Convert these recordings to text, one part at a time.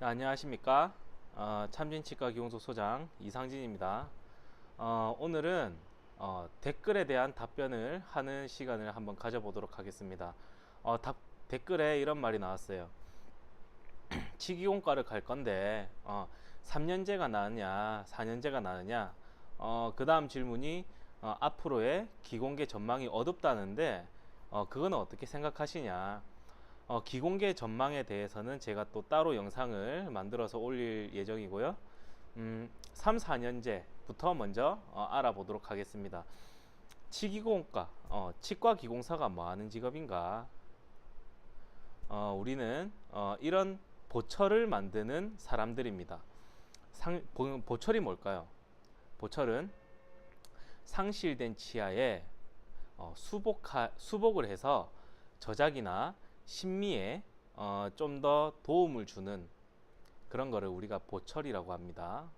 네, 안녕하십니까. 참진치과 기공소 소장 이상진입니다. 오늘은 댓글에 대한 답변을 하는 시간을 한번 가져보도록 하겠습니다. 댓글에 이런 말이 나왔어요. 치기공과를 갈 건데 3년제가 나으냐 4년제가 나으냐. 그 다음 질문이 앞으로의 기공계 전망이 어둡다는데 그거는 어떻게 생각하시냐. 기공계 전망에 대해서는 제가 또 따로 영상을 만들어서 올릴 예정이고요. 3, 4년제부터 먼저 알아보도록 하겠습니다. 치기공과, 치과 기공사가 뭐 하는 직업인가? 우리는 이런 보철을 만드는 사람들입니다. 보철이 뭘까요? 보철은 상실된 치아에 수복을 해서 저작이나 심미에 좀 더 도움을 주는 그런 거를 우리가 보철이라고 합니다.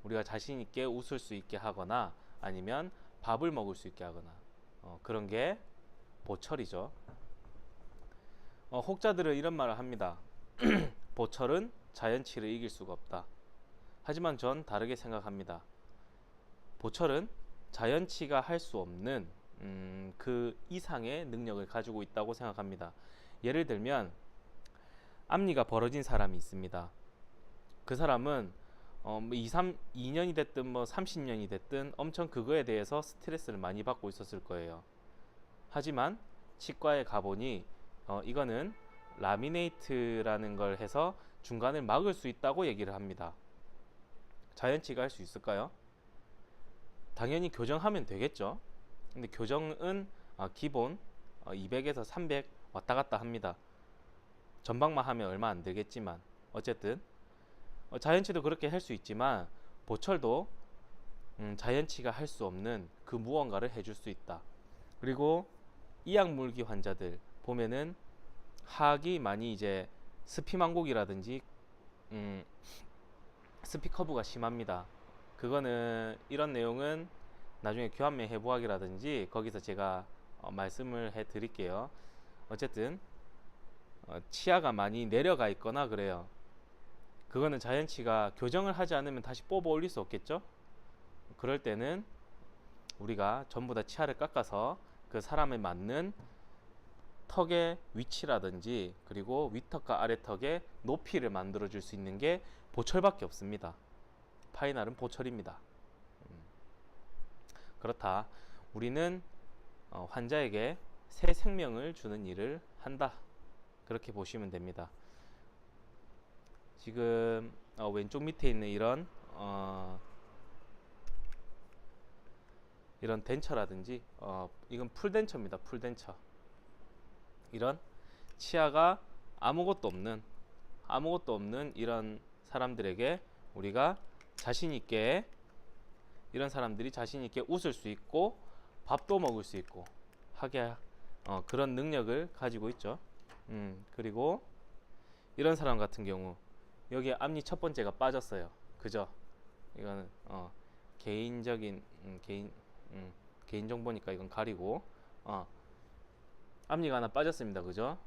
우리가 자신 있게 웃을 수 있게 하거나 아니면 밥을 먹을 수 있게 하거나 그런 게 보철이죠. 혹자들은 이런 말을 합니다. 보철은 자연치를 이길 수가 없다. 하지만 전 다르게 생각합니다. 보철은 자연치가 할 수 없는 그 이상의 능력을 가지고 있다고 생각합니다. 예를 들면 앞니가 벌어진 사람이 있습니다. 그 사람은 2년이 됐든 뭐 30년이 됐든 엄청 그거에 대해서 스트레스를 많이 받고 있었을 거예요. 하지만 치과에 가보니 이거는 라미네이트라는 걸 해서 중간을 막을 수 있다고 얘기를 합니다. 자연치가 할 수 있을까요? 당연히 교정하면 되겠죠. 근데 교정은 기본 200에서 300 왔다 갔다 합니다. 전방만 하면 얼마 안 들겠지만 어쨌든 자연치도 그렇게 할 수 있지만 보철도 자연치가 할 수 없는 그 무언가를 해줄 수 있다. 그리고 이악물기 환자들 보면은 하악이 많이 이제 스피망곡이라든지 스피커브가 심합니다. 그거는 이런 내용은 나중에 교환면 해부학이라든지 거기서 제가 말씀을 해 드릴게요. 어쨌든 치아가 많이 내려가 있거나 그래요. 그거는 자연치가 교정을 하지 않으면 다시 뽑아 올릴 수 없겠죠. 그럴 때는 우리가 전부 다 치아를 깎아서 그 사람에 맞는 턱의 위치라든지 그리고 윗턱과 아래턱의 높이를 만들어 줄 수 있는 게 보철밖에 없습니다. 파이널은 보철입니다. 그렇다. 우리는 환자에게 새 생명을 주는 일을 한다. 그렇게 보시면 됩니다. 지금 왼쪽 밑에 있는 이런 덴처라든지 이건 풀덴처입니다. 풀덴처. 이런 치아가 아무것도 없는 이런 사람들에게 우리가 자신 있게 이런 사람들이 자신 있게 웃을 수 있고 밥도 먹을 수 있고 하게 그런 능력을 가지고 있죠. 그리고 이런 사람 같은 경우 여기에 앞니 첫 번째가 빠졌어요. 그죠? 이거는 개인적인 개인 정보니까 이건 가리고 앞니가 하나 빠졌습니다. 그죠?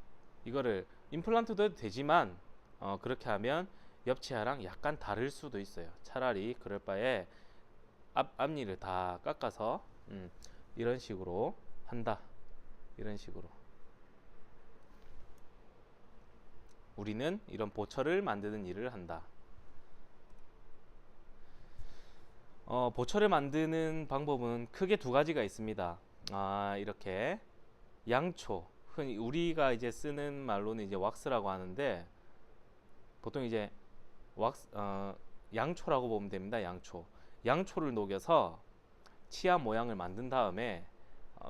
이거를 임플란트도 해도 되지만 그렇게 하면 옆치아랑 약간 다를 수도 있어요. 차라리 그럴 바에 앞니를 다 깎아서 이런 식으로 한다. 이런 식으로 우리는 이런 보철을 만드는 일을 한다. 보철을 만드는 방법은 크게 두 가지가 있습니다. 이렇게 양초, 흔히 우리가 이제 쓰는 말로는 이제 왁스라고 하는데 보통 이제 양초라고 보면 됩니다. 양초를 녹여서 치아 모양을 만든 다음에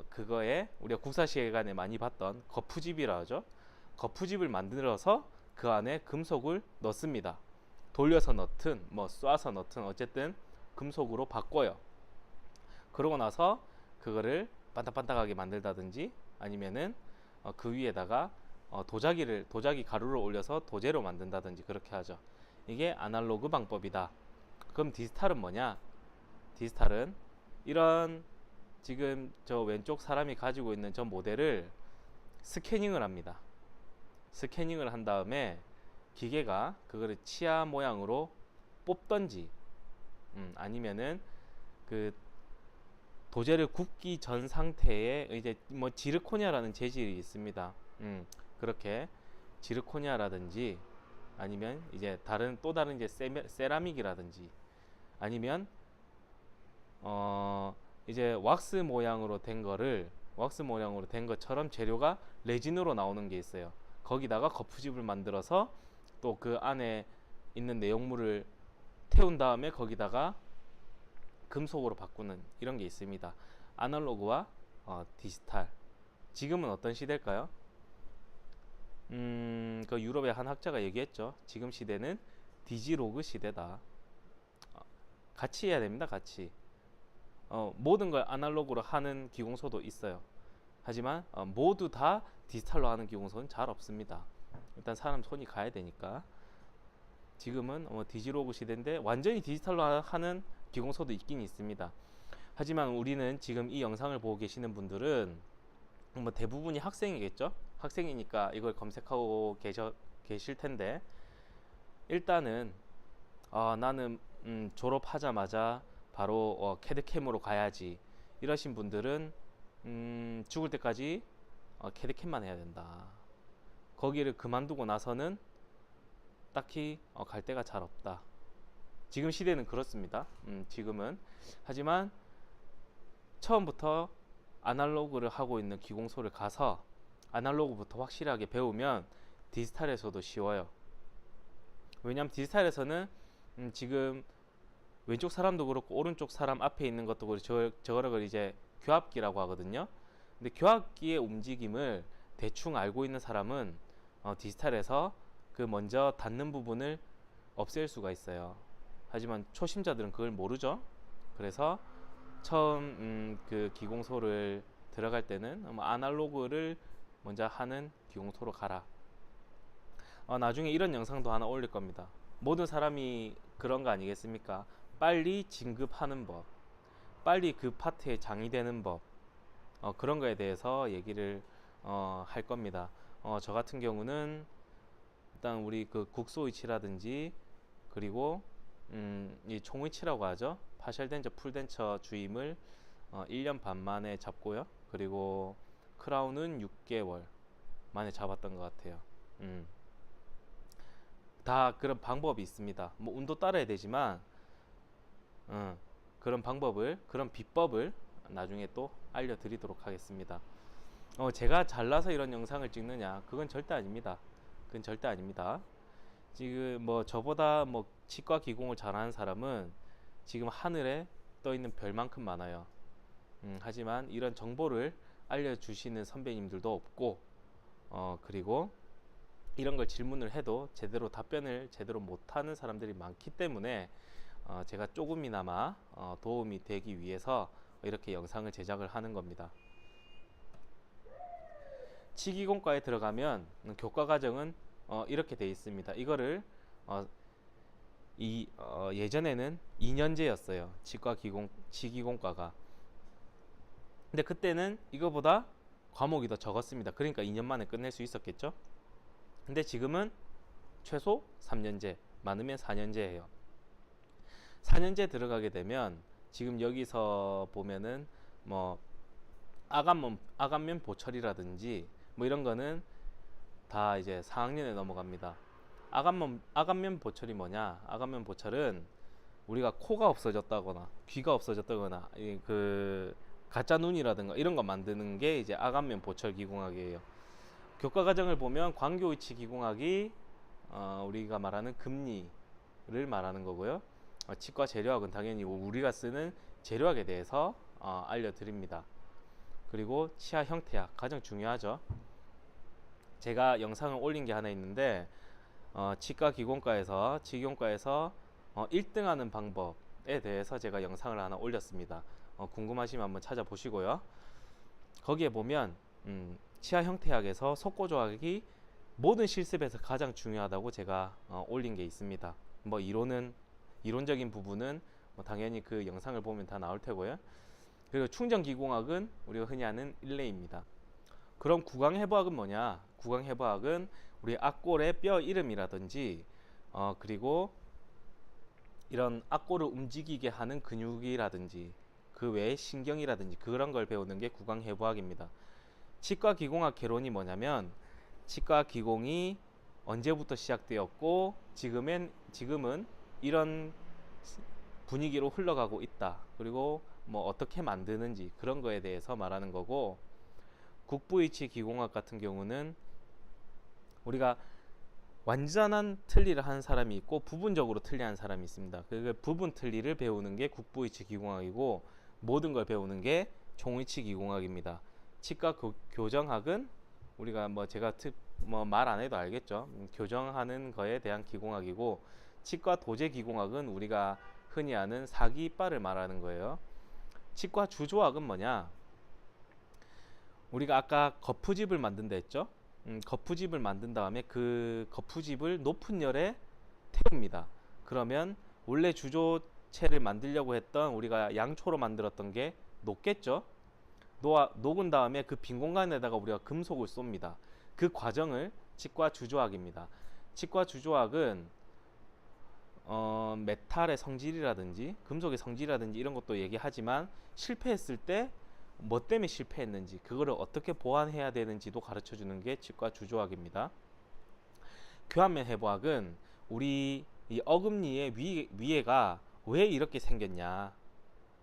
그거에 우리가 국사시간에 많이 봤던 거푸집이라 하죠. 거푸집을 만들어서 그 안에 금속을 넣습니다. 돌려서 넣든 뭐 쏴서 넣든 어쨌든 금속으로 바꿔요. 그러고 나서 그거를 반딱반딱하게 만들다든지 아니면은 그 위에다가 도자기 가루를 올려서 도제로 만든다든지 그렇게 하죠. 이게 아날로그 방법이다. 그럼 디지털은 뭐냐? 디지털은 이런 지금 저 왼쪽 사람이 가지고 있는 저 모델을 스캐닝을 합니다. 스캐닝을 한 다음에 기계가 그거를 치아 모양으로 뽑던지, 아니면은 그 도제를 굽기 전 상태에 이제 뭐 지르코니아라는 재질이 있습니다. 그렇게 지르코니아라든지 아니면 이제 또 다른 이제 세라믹이라든지 아니면 이제 왁스 모양으로 된 것처럼 재료가 레진으로 나오는 게 있어요. 거기다가 거푸집을 만들어서 또 그 안에 있는 내용물을 태운 다음에 거기다가 금속으로 바꾸는 이런 게 있습니다. 아날로그와 디지털. 지금은 어떤 시대일까요? 그 유럽의 한 학자가 얘기했죠. 지금 시대는 디지로그 시대다. 같이 해야 됩니다. 같이. 모든 걸 아날로그로 하는 기공소도 있어요. 하지만 모두 다 디지털로 하는 기공소는 잘 없습니다. 일단 사람 손이 가야 되니까. 지금은 디지로그 시대인데 완전히 디지털로 하는 기공소도 있긴 있습니다. 하지만 우리는 지금 이 영상을 보고 계시는 분들은 뭐 대부분이 학생이겠죠? 학생이니까 이걸 검색하고 계실 텐데, 일단은 나는 졸업하자마자 바로 캐드캠으로 가야지 이러신 분들은 죽을 때까지 캐드캠만 해야 된다. 거기를 그만두고 나서는 딱히 갈 데가 잘 없다. 지금 시대는 그렇습니다. 지금은. 하지만 처음부터 아날로그를 하고 있는 기공소를 가서 아날로그부터 확실하게 배우면 디지털에서도 쉬워요. 왜냐하면 디지털에서는 지금 왼쪽 사람도 그렇고 오른쪽 사람 앞에 있는 것도 그렇고 저거를 이제 교합기라고 하거든요. 근데 교합기의 움직임을 대충 알고 있는 사람은 디지털에서 그 먼저 닿는 부분을 없앨 수가 있어요. 하지만 초심자들은 그걸 모르죠. 그래서 처음 그 기공소를 들어갈 때는 아날로그를 먼저 하는 기공소로 가라. 나중에 이런 영상도 하나 올릴 겁니다. 모든 사람이 그런 거 아니겠습니까? 빨리 진급하는 법, 빨리 그 파트에 장이 되는 법, 그런 거에 대해서 얘기를 할 겁니다. 저 같은 경우는 일단 우리 그 국소위치라든지 그리고 이 총위치라고 하죠. 파셜덴처, 풀덴처 주임을 1년 반 만에 잡고요. 그리고 크라운은 6개월 만에 잡았던 것 같아요. 다 그런 방법이 있습니다. 뭐 운도 따라야 되지만 그런 비법을 나중에 또 알려드리도록 하겠습니다. 제가 잘나서 이런 영상을 찍느냐? 그건 절대 아닙니다. 지금 뭐 저보다 뭐 치과 기공을 잘하는 사람은 지금 하늘에 떠 있는 별만큼 많아요. 하지만 이런 정보를 알려주시는 선배님들도 없고, 그리고 이런 걸 질문을 해도 제대로 답변을 제대로 못하는 사람들이 많기 때문에 제가 조금이나마 도움이 되기 위해서 이렇게 영상을 제작을 하는 겁니다. 치기공과에 들어가면 교과 과정은 이렇게 되어 있습니다. 이거를 예전에는 2년제였어요. 치기공과가. 근데 그때는 이거보다 과목이 더 적었습니다. 그러니까 2년 만에 끝낼 수 있었겠죠. 근데 지금은 최소 3년제, 많으면 4년제예요. 4년제 들어가게 되면 지금 여기서 보면은 뭐 아간면 보철이라든지 뭐 이런 거는 다 이제 4학년에 넘어갑니다. 아간면 보철이 뭐냐? 아간면 보철은 우리가 코가 없어졌다거나 귀가 없어졌다거나 그 가짜 눈이라든가 이런 거 만드는 게 이제 아간면 보철 기공학이에요. 교과 과정을 보면 광교위치 기공학이 우리가 말하는 금리를 말하는 거고요. 치과 재료학은 당연히 우리가 쓰는 재료학에 대해서 알려드립니다. 그리고 치아 형태학 가장 중요하죠. 제가 영상을 올린 게 하나 있는데 치과 기공과에서 1등 하는 방법에 대해서 제가 영상을 하나 올렸습니다. 궁금하시면 한번 찾아보시고요. 거기에 보면 치아 형태학에서 속고조학이 모든 실습에서 가장 중요하다고 제가 올린 게 있습니다. 뭐 이론적인 부분은 뭐 당연히 그 영상을 보면 다 나올 테고요. 그리고 충전기공학은 우리가 흔히 아는 일레입니다. 그럼 구강해부학은 뭐냐? 구강해부학은 우리 악골의 뼈 이름이라든지 그리고 이런 악골을 움직이게 하는 근육이라든지 그 외에 신경이라든지 그런 걸 배우는 게 구강해부학입니다. 치과 기공학 개론이 뭐냐면 치과 기공이 언제부터 시작되었고 지금은 이런 분위기로 흘러가고 있다. 그리고 뭐 어떻게 만드는지 그런 거에 대해서 말하는 거고, 국부위치 기공학 같은 경우는 우리가 완전한 틀니를 하는 사람이 있고 부분적으로 틀니하는 사람이 있습니다. 그 부분 틀니를 배우는 게 국부위치 기공학이고 모든 걸 배우는 게 총위치 기공학입니다. 치과 교정학은 우리가 뭐 제가 말 안 해도 알겠죠. 교정하는 거에 대한 기공학이고, 치과 도제 기공학은 우리가 흔히 아는 사기 이빨을 말하는 거예요. 치과 주조학은 뭐냐? 우리가 아까 거푸집을 만든다 했죠. 거푸집을 만든 다음에 그 거푸집을 높은 열에 태웁니다. 그러면 원래 주조체를 만들려고 했던 우리가 양초로 만들었던 게 녹겠죠. 녹은 다음에 그 빈 공간에다가 우리가 금속을 쏩니다. 그 과정을 치과 주조학입니다. 치과 주조학은 메탈의 성질이라든지 금속의 성질이라든지 이런 것도 얘기하지만 실패했을 때 뭐 때문에 실패했는지 그거를 어떻게 보완해야 되는지도 가르쳐 주는 게 치과 주조학입니다. 교환면 해부학은 우리 이 어금니의 위에가 왜 이렇게 생겼냐,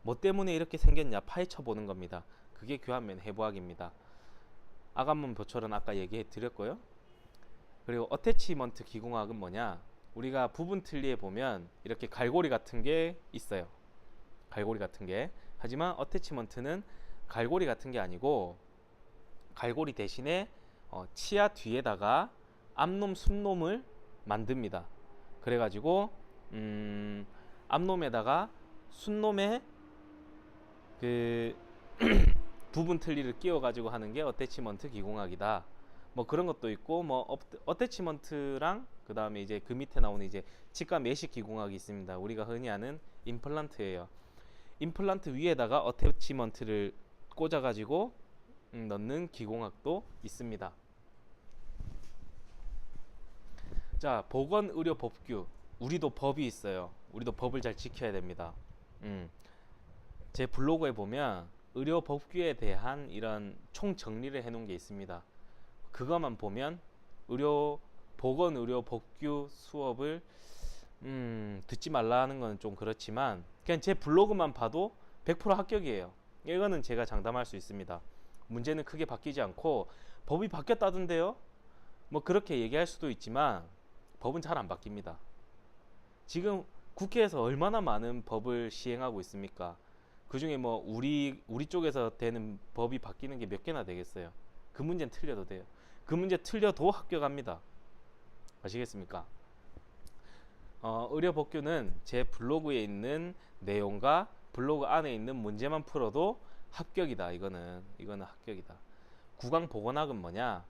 뭐 때문에 이렇게 생겼냐 파헤쳐 보는 겁니다. 그게 교환면 해부학입니다. 아관문 보철은 아까 얘기해 드렸고요. 그리고 어태치먼트 기공학은 뭐냐, 우리가 부분 틀니에 보면 이렇게 갈고리 같은 게 있어요. 갈고리 같은 게. 하지만 어태치먼트는 갈고리 같은 게 아니고 갈고리 대신에 치아 뒤에다가 앞놈 순놈을 만듭니다. 그래가지고 앞놈에다가 순놈의 그 부분 틀니를 끼워가지고 하는 게 어태치먼트 기공학이다. 뭐 그런 것도 있고, 뭐 어태치먼트랑 그 다음에 이제 그 밑에 나오는 이제 치과 매식 기공학이 있습니다. 우리가 흔히 아는 임플란트예요. 임플란트 위에다가 어태치먼트를 꽂아가지고 넣는 기공학도 있습니다. 자, 보건의료법규. 우리도 법이 있어요. 우리도 법을 잘 지켜야 됩니다. 제 블로그에 보면 의료법규에 대한 이런 총정리를 해놓은 게 있습니다. 그것만 보면 보건의료법규 수업을 듣지 말라는 건 좀 그렇지만 그냥 제 블로그만 봐도 100% 합격이에요. 이거는 제가 장담할 수 있습니다. 문제는 크게 바뀌지 않고 법이 바뀌었다던데요? 뭐 그렇게 얘기할 수도 있지만 법은 잘 안 바뀝니다. 지금 국회에서 얼마나 많은 법을 시행하고 있습니까? 그 중에 뭐 우리 쪽에서 되는 법이 바뀌는 게 몇 개나 되겠어요. 그 문제는 틀려도 돼요. 그 문제 틀려도 합격합니다. 아시겠습니까? 의료법규는 제 블로그에 있는 내용과 블로그 안에 있는 문제만 풀어도 합격이다. 이거는 합격이다. 구강보건학은 뭐냐?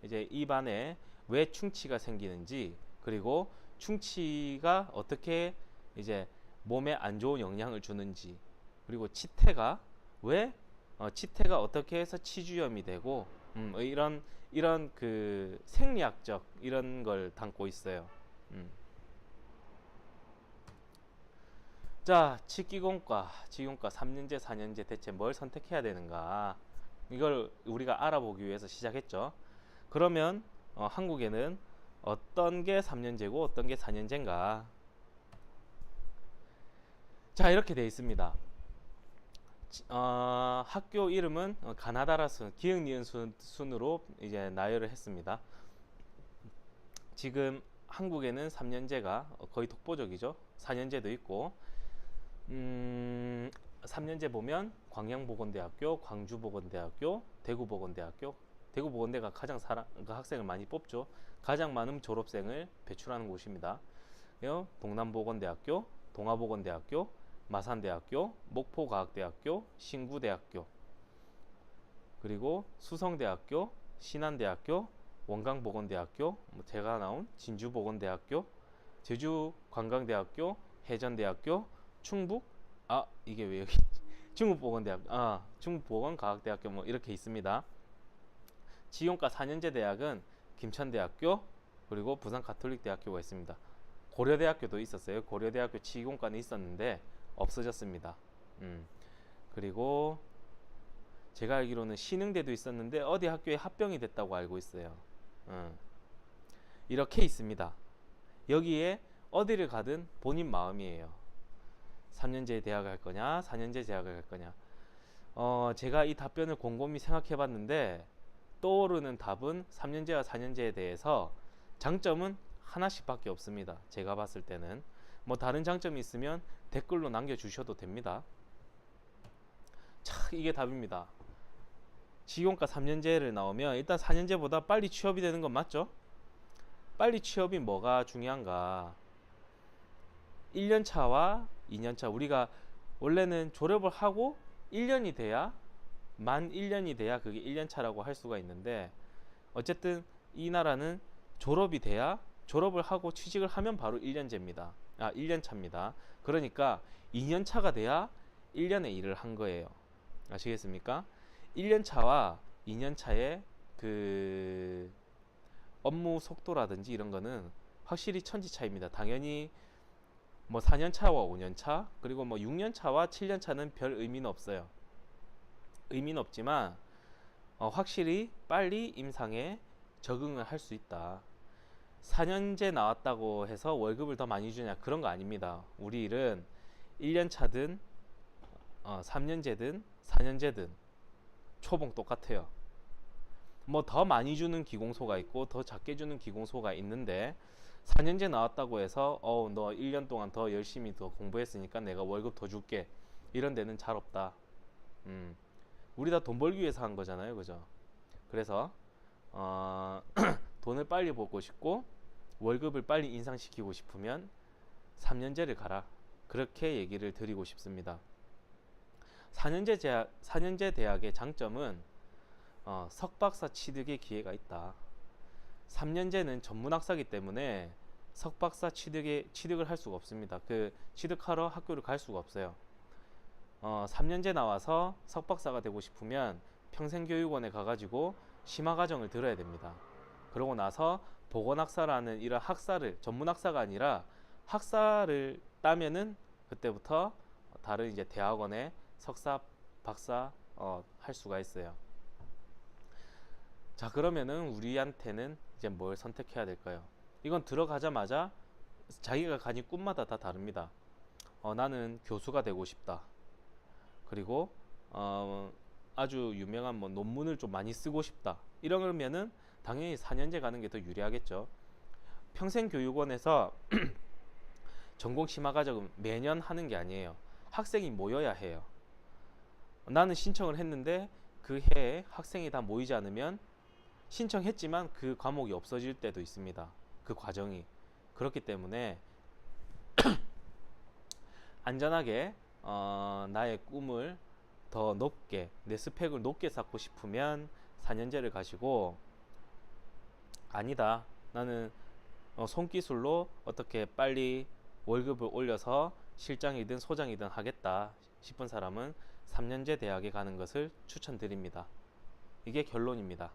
이제 입안에 왜 충치가 생기는지, 그리고 충치가 어떻게 이제 몸에 안 좋은 영향을 주는지, 그리고 치태가 어떻게 해서 치주염이 되고, 이런 그 생리학적 이런 걸 담고 있어요. 자, 치기공과 3년제, 4년제 대체 뭘 선택해야 되는가? 이걸 우리가 알아보기 위해서 시작했죠. 그러면 한국에는 어떤 게 3년제고 어떤 게 4년제인가? 자, 이렇게 되어 있습니다. 학교 이름은 가나다라 순, 기역 니은 순으로 이제 나열을 했습니다. 지금 한국에는 3년제가 거의 독보적이죠. 4년제도 있고, 3년제 보면 광양보건대학교, 광주보건대학교, 대구보건대학교, 대구보건대가 가장 그 학생을 많이 뽑죠. 가장 많은 졸업생을 배출하는 곳입니다. 동남보건대학교, 동아보건대학교, 마산대학교, 목포과학대학교, 신구대학교, 그리고 수성대학교, 신안대학교, 원광보건대학교, 제가 나온 진주보건대학교, 제주관광대학교, 해전대학교, 충북 이게 왜 여기 충북보건대학교, 충북보건과학대학교 뭐 이렇게 있습니다. 지원과 4년제 대학은 김천대학교 그리고 부산가톨릭대학교가 있습니다. 고려대학교도 있었어요. 고려대학교 치공과는 있었는데 없어졌습니다. 그리고 제가 알기로는 신흥대도 있었는데 어디 학교에 합병이 됐다고 알고 있어요. 이렇게 있습니다. 여기에 어디를 가든 본인 마음이에요. 3년제 대학을 할 거냐 4년제 대학을 갈 거냐. 제가 이 답변을 곰곰이 생각해 봤는데 떠오르는 답은 3년제와 4년제에 대해서 장점은 하나씩 밖에 없습니다. 제가 봤을 때는 뭐 다른 장점이 있으면 댓글로 남겨주셔도 됩니다. 참 이게 답입니다. 지원과 3년제를 나오면 일단 4년제보다 빨리 취업이 되는 건 맞죠? 빨리 취업이 뭐가 중요한가? 1년차와 2년차 우리가 원래는 졸업을 하고 1년이 돼야 만 1년이 돼야 그게 1년차라고 할 수가 있는데 어쨌든 이 나라는 졸업이 돼야 졸업을 하고 취직을 하면 바로 1년제입니다. 1년차입니다. 그러니까 2년차가 돼야 1년의 일을 한 거예요. 아시겠습니까? 1년차와 2년차의 그 업무 속도라든지 이런 거는 확실히 천지 차이입니다. 당연히 뭐 4년차와 5년차 그리고 뭐 6년차와 7년차는 별 의미는 없어요. 의미는 없지만 확실히 빨리 임상에 적응을 할 수 있다. 4년제 나왔다고 해서 월급을 더 많이 주냐 그런 거 아닙니다. 우리 일은 1년차든 3년제든 4년제든 초봉 똑같아요. 뭐 더 많이 주는 기공소가 있고 더 작게 주는 기공소가 있는데 4년제 나왔다고 해서 너 1년 동안 더 열심히 더 공부했으니까 내가 월급 더 줄게 이런 데는 잘 없다. 우리 다 돈 벌기 위해서 한 거잖아요, 그죠? 그래서 돈을 빨리 벌고 싶고 월급을 빨리 인상시키고 싶으면 3년제를 가라. 그렇게 얘기를 드리고 싶습니다. 4년제 대학의 장점은 석박사 취득의 기회가 있다. 3년제는 전문학사기 때문에 석박사 취득을 할 수가 없습니다. 그 취득하러 학교를 갈 수가 없어요. 3년제 나와서 석박사가 되고 싶으면 평생교육원에 가가지고 심화과정을 들어야 됩니다. 그러고 나서 보건학사라는 이런 학사를 전문학사가 아니라 학사를 따면은 그때부터 다른 이제 대학원에 석사, 박사 할 수가 있어요. 자, 그러면은 우리한테는 이제 뭘 선택해야 될까요? 이건 들어가자마자 자기가 가진 꿈마다 다 다릅니다. 나는 교수가 되고 싶다. 그리고 아주 유명한 뭐 논문을 좀 많이 쓰고 싶다. 이러면은 당연히 4년제 가는 게 더 유리하겠죠. 평생교육원에서 전공 심화과정은 매년 하는 게 아니에요. 학생이 모여야 해요. 나는 신청을 했는데 그 해에 학생이 다 모이지 않으면 신청했지만 그 과목이 없어질 때도 있습니다. 그 과정이. 그렇기 때문에 안전하게 나의 꿈을 더 높게 내 스펙을 높게 쌓고 싶으면 4년제를 가시고 아니다. 나는 손기술로 어떻게 빨리 월급을 올려서 실장이든 소장이든 하겠다 싶은 사람은 3년제 대학에 가는 것을 추천드립니다. 이게 결론입니다.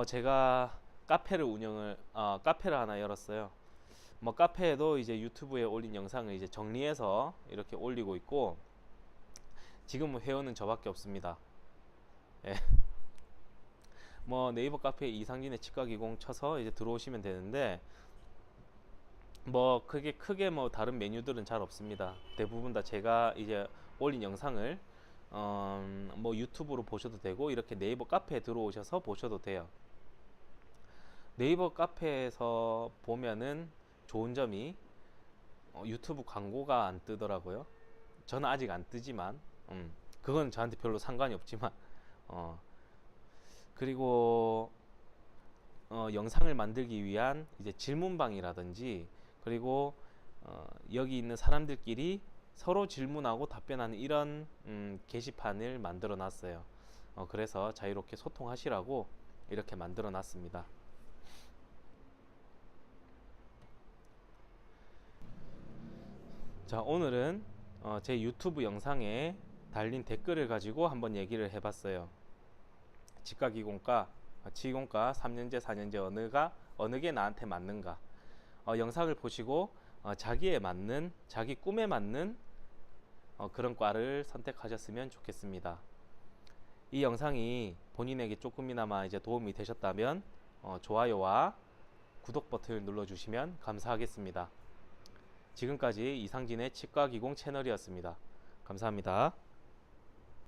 제가 카페를 하나 열었어요. 뭐 카페에도 이제 유튜브에 올린 영상을 이제 정리해서 이렇게 올리고 있고 지금 회원은 저밖에 없습니다. 예. 뭐 네이버 카페에 이상진의 치과기공 쳐서 이제 들어오시면 되는데 뭐 크게 뭐 다른 메뉴들은 잘 없습니다. 대부분 다 제가 이제 올린 영상을 뭐 유튜브로 보셔도 되고 이렇게 네이버 카페에 들어오셔서 보셔도 돼요. 네이버 카페에서 보면은 좋은 점이 유튜브 광고가 안 뜨더라고요. 저는 아직 안 뜨지만 그건 저한테 별로 상관이 없지만 그리고 영상을 만들기 위한 이제 질문방이라든지 그리고 여기 있는 사람들끼리 서로 질문하고 답변하는 이런 게시판을 만들어 놨어요. 그래서 자유롭게 소통하시라고 이렇게 만들어 놨습니다. 자, 오늘은 제 유튜브 영상에 달린 댓글을 가지고 한번 얘기를 해봤어요. 치과기공과, 치공과 3년제, 4년제 어느 게 나한테 맞는가? 영상을 보시고 자기에 맞는, 자기 꿈에 맞는 그런 과를 선택하셨으면 좋겠습니다. 이 영상이 본인에게 조금이나마 이제 도움이 되셨다면 좋아요와 구독 버튼을 눌러주시면 감사하겠습니다. 지금까지 이상진의 치과기공 채널이었습니다. 감사합니다.